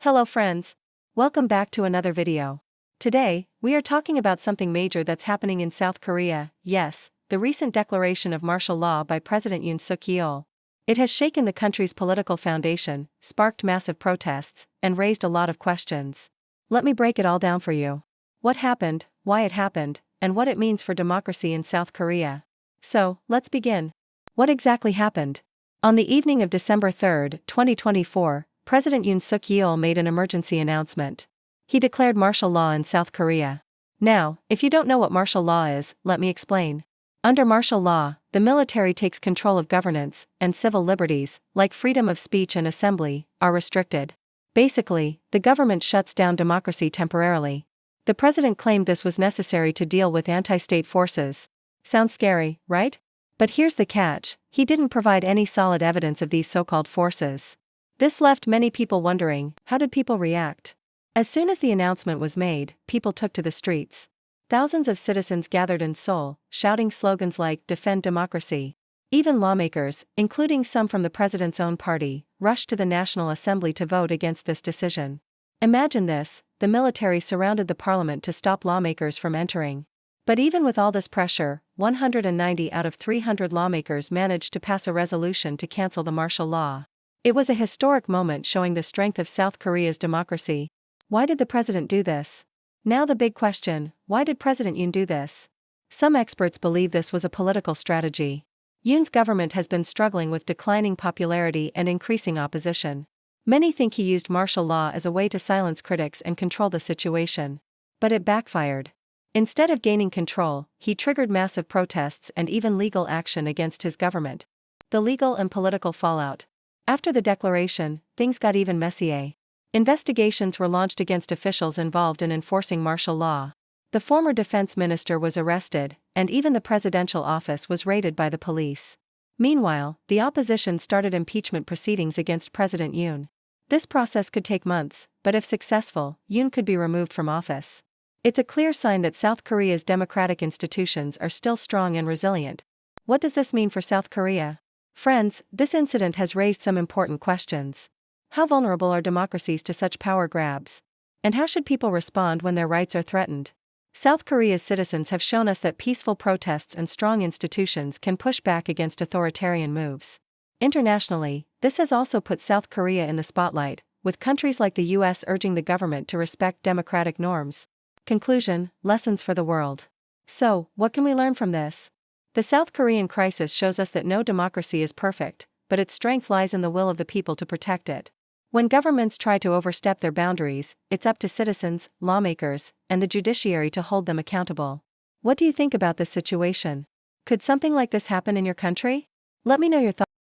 Hello friends. Welcome back to another video. Today, we are talking about something major that's happening in South Korea. Yes, the recent declaration of martial law by President Yoon Suk Yeol. It has shaken the country's political foundation, sparked massive protests, and raised a lot of questions. Let me break it all down for you. What happened, why it happened, and what it means for democracy in South Korea. So, let's begin. What exactly happened? On the evening of December 3, 2024, President Yoon Suk Yeol made an emergency announcement. He declared martial law in South Korea. Now, if you don't know what martial law is, let me explain. Under martial law, the military takes control of governance, and civil liberties, like freedom of speech and assembly, are restricted. Basically, the government shuts down democracy temporarily. The president claimed this was necessary to deal with anti-state forces. Sounds scary, right? But here's the catch: he didn't provide any solid evidence of these so-called forces. This left many people wondering, how did people react? As soon as the announcement was made, people took to the streets. Thousands of citizens gathered in Seoul, shouting slogans like "Defend Democracy." Even lawmakers, including some from the president's own party, rushed to the National Assembly to vote against this decision. Imagine this: the military surrounded the parliament to stop lawmakers from entering. But even with all this pressure, 190 out of 300 lawmakers managed to pass a resolution to cancel the martial law. It was a historic moment showing the strength of South Korea's democracy. Why did the president do this? Now the big question: why did President Yoon do this? Some experts believe this was a political strategy. Yoon's government has been struggling with declining popularity and increasing opposition. Many think he used martial law as a way to silence critics and control the situation. But it backfired. Instead of gaining control, he triggered massive protests and even legal action against his government. The legal and political fallout. After the declaration, things got even messier. Investigations were launched against officials involved in enforcing martial law. The former defense minister was arrested, and even the presidential office was raided by the police. Meanwhile, the opposition started impeachment proceedings against President Yoon. This process could take months, but if successful, Yoon could be removed from office. It's a clear sign that South Korea's democratic institutions are still strong and resilient. What does this mean for South Korea? Friends, this incident has raised some important questions. How vulnerable are democracies to such power grabs? And how should people respond when their rights are threatened? South Korea's citizens have shown us that peaceful protests and strong institutions can push back against authoritarian moves. Internationally, this has also put South Korea in the spotlight, with countries like the US urging the government to respect democratic norms. Conclusion: lessons for the world. So, what can we learn from this? The South Korean crisis shows us that no democracy is perfect, but its strength lies in the will of the people to protect it. When governments try to overstep their boundaries, it's up to citizens, lawmakers, and the judiciary to hold them accountable. What do you think about this situation? Could something like this happen in your country? Let me know your thoughts.